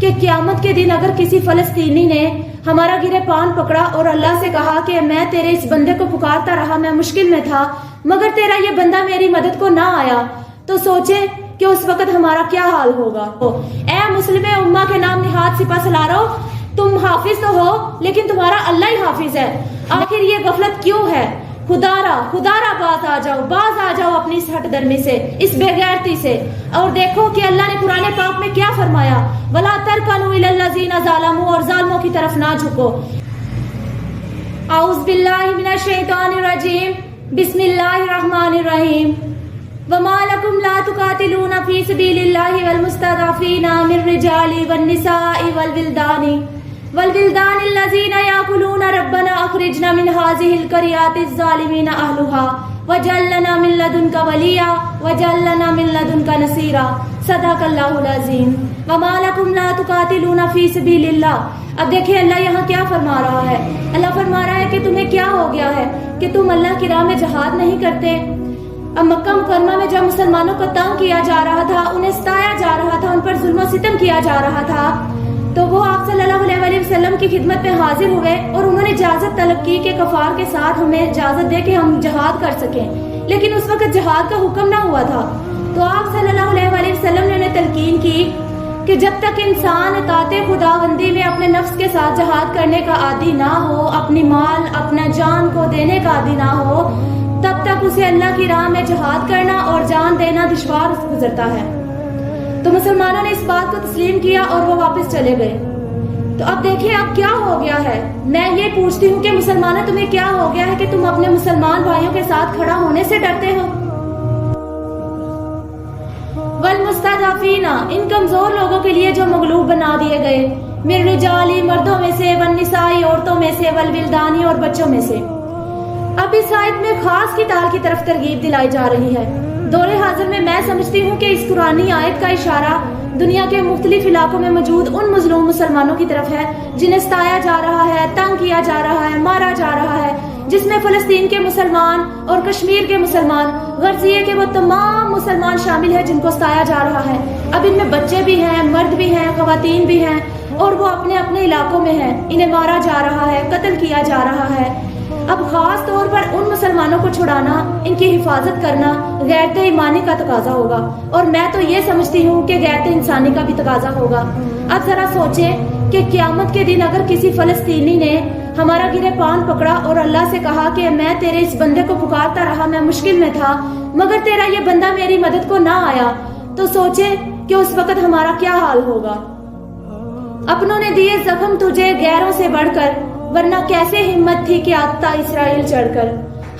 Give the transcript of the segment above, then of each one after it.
کہ قیامت کے دن اگر کسی فلسطینی نے ہمارا گرے پان پکڑا اور اللہ سے کہا کہ میں تیرے اس بندے کو پکارتا رہا، میں مشکل میں تھا مگر تیرا یہ بندہ میری مدد کو نہ آیا، تو سوچے کہ اس وقت ہمارا کیا حال ہوگا۔ اے مسلم امہ کے نام نہاد سپہ سالارو، تم حافظ تو ہو لیکن تمہارا اللہ ہی حافظ ہے، آخر یہ غفلت کیوں ہے؟ خدارا باز آ جاؤ اپنی اس ہٹ درمی سے، اس بے غیرتی سے، اور دیکھو کہ اللہ نے قرآن پاک میں کیا فرمایا، وَلَا تَرْكَنُوا إِلَى الَّذِينَ ظَلَمُوا، اور ظالموں کی طرف نہ جھکو۔ اعوذ باللہ من الشیطان الرجیم، بسم اللہ الرحمن الرحیم۔ وَمَا لَكُمْ لَا تُقَاتِلُونَ فِي سَبِيلِ اللَّهِ وَالْمُسْتَضْعَفِينَ مِنْ الرِّجَالِ وَالنِّسَاءِ وَالْوِلْدَانِ الَّذِينَ يَقُولُونَ رَبَّنَا أَخْرِجْنَا مِنْ هَٰذِهِ الْقَرْيَةِ الظَّالِمِينَ أَهْلُهَا وَاجْعَل لَّنَا مِن لَّدُنكَ وَلِيًّا وَاجْعَل لَّنَا مِن لَّدُنكَ نَصِيرًا، صدق اللہ العظیم۔ وَمَا لَكُمْ لَا تُقَاتِلُونَ فِي سَبِيلِ اللَّهِ، اب دیکھیں اللہ یہاں کیا فرما رہا ہے۔ اللہ فرما رہا ہے کہ تمہیں کیا ہو گیا ہے کہ تم اللہ کی راہ میں جہاد نہیں کرتے۔ اب مکہ مکرمہ میں جب مسلمانوں کو تنگ کیا جا رہا تھا، انہیں ستایا جا رہا تھا، ان پر ظلم و ستم کیا جا رہا تھا، تو وہ آپ صلی اللہ علیہ وسلم کی خدمت میں حاضر ہوئے اور انہوں نے اجازت طلب کی کہ کفار کے ساتھ ہمیں اجازت دے کہ ہم جہاد کر سکیں، لیکن اس وقت جہاد کا حکم نہ ہوا تھا۔ تو آپ صلی اللہ علیہ وسلم نے انہیں تلقین کی کہ جب تک انسان اطاعت خداوندی میں اپنے نفس کے ساتھ جہاد کرنے کا عادی نہ ہو، اپنی مال اپنا جان کو دینے کا عادی نہ ہو، تب تک اسے اللہ کی راہ میں جہاد کرنا اور جان دینا دشوار گزرتا ہے۔ تو مسلمانوں نے اس بات کو تسلیم کیا اور وہ واپس چلے گئے۔ تو اب دیکھیں اب کیا ہو گیا ہے۔ میں یہ پوچھتی ہوں کہ مسلمانوں تمہیں کیا ہو گیا ہے کہ تم اپنے مسلمان بھائیوں کے ساتھ کھڑا ہونے سے ڈرتے ہو؟ والمستضعفین، ان کمزور لوگوں کے لیے جو مغلوب بنا دیے گئے، من الرجال، مردوں میں سے، والنساء، عورتوں میں سے، والولدان، اور بچوں میں سے۔ اب اس آیت میں خاص کتاب کی طرف ترغیب دلائی جا رہی ہے۔ دور حاضر میں سمجھتی ہوں کہ اس قرآنی آیت کا اشارہ دنیا کے مختلف علاقوں میں موجود ان مظلوم مسلمانوں کی طرف ہے جنہیں ستایا جا رہا ہے، تنگ کیا جا رہا ہے، مارا جا رہا ہے، جس میں فلسطین کے مسلمان اور کشمیر کے مسلمان، غرض یہ کہ وہ تمام مسلمان شامل ہیں جن کو ستایا جا رہا ہے۔ اب ان میں بچے بھی ہیں، مرد بھی ہیں، خواتین بھی ہیں، اور وہ اپنے اپنے علاقوں میں ہیں، انہیں مارا جا رہا ہے، قتل کیا جا رہا ہے۔ اب خاص طور پر ان مسلمانوں کو چھڑانا، ان کی حفاظت کرنا غیرت ایمانی کا تقاضا ہوگا، اور میں تو یہ سمجھتی ہوں کہ غیرت انسانی کا بھی تقاضا ہوگا۔ اب ذرا سوچیں کہ قیامت کے دن اگر کسی فلسطینی نے ہمارا گرے پان پکڑا اور اللہ سے کہا کہ میں تیرے اس بندے کو پکارتا رہا، میں مشکل میں تھا مگر تیرا یہ بندہ میری مدد کو نہ آیا، تو سوچیں کہ اس وقت ہمارا کیا حال ہوگا۔ اپنوں نے دیے زخم تجھے غیروں سے بڑھ کر، ورنہ کیسے ہمت تھی کہ آتا اسرائیل چڑھ کر۔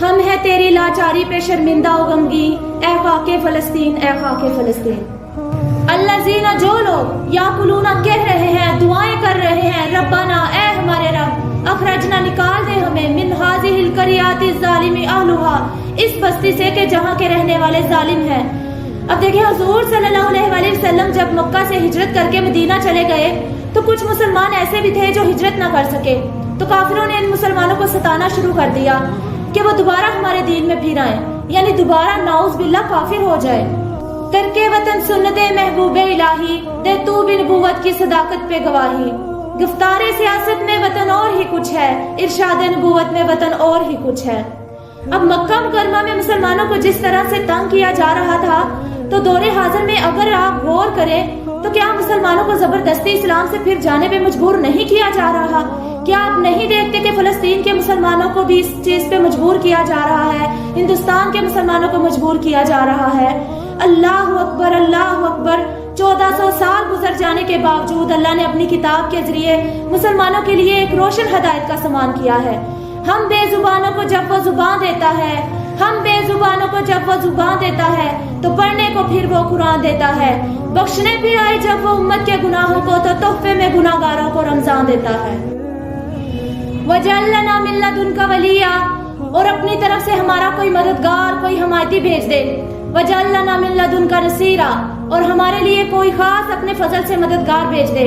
ہم ہے تیری لاچاری پہ شرمندہ و غمگین، اے خاک فلسطین، اے خاک فلسطین۔ الذین، جو لوگ یاکلون کہہ رہے ہیں، دعائیں کر رہے ہیں، ربنا، اے ہمارے رب، اخرجنا، نکال دے ہمیں، من ہذہ القریات الظالم اہلھا، اس بستی سے کہ جہاں کے رہنے والے ظالم ہیں۔ اب دیکھیں حضور صلی اللہ علیہ وسلم جب مکہ سے ہجرت کر کے مدینہ چلے گئے تو کچھ مسلمان ایسے بھی تھے جو ہجرت نہ کر سکے، تو کافروں نے ان مسلمانوں کو ستانا شروع کر دیا کہ وہ دوبارہ ہمارے دین میں پھر آئیں، یعنی دوبارہ نعوذ باللہ کافر ہو جائے۔ کر کے وطن سنت محبوب الہی، دے تو بھی نبوت کی صداقت پہ گواہی۔ گفتار سیاست میں وطن اور ہی کچھ ہے، ارشاد نبوت میں وطن اور ہی کچھ ہے۔ اب مکہ مکرمہ میں مسلمانوں کو جس طرح سے تنگ کیا جا رہا تھا، تو دور حاضر میں اگر آپ غور کریں تو کیا مسلمانوں کو زبردستی اسلام سے پھر جانے پہ مجبور نہیں کیا جا رہا؟ کیا آپ نہیں دیکھتے کہ فلسطین کے مسلمانوں کو بھی اس چیز پہ مجبور کیا جا رہا ہے، ہندوستان کے مسلمانوں کو مجبور کیا جا رہا ہے؟ اللہ اکبر، اللہ اکبر۔ 1400 سال گزر جانے کے باوجود اللہ نے اپنی کتاب کے ذریعے مسلمانوں کے لیے ایک روشن ہدایت کا سامان کیا ہے۔ ہم بے زبانوں کو جب وہ زبان دیتا ہے، ہم بے زبانوں کو جب وہ زبان دیتا ہے تو پڑھنے کو پھر وہ قرآن دیتا ہے، بخشنے بھی آئے جب وہ امت کے گناہوں کو تو تحفے میں گناہگاروں کو رمضان دیتا ہے۔ وَجَعَل لَّنَا مِن لَّدُنكَ وَلِيًّا، اور اپنی طرف سے ہمارا کوئی مددگار، کوئی حمایتی بھیج دے۔ وَجَعَل لَّنَا مِن لَّدُنكَ نَصِيرًا، اور ہمارے لیے کوئی خاص اپنے فضل سے مددگار بھیج دے۔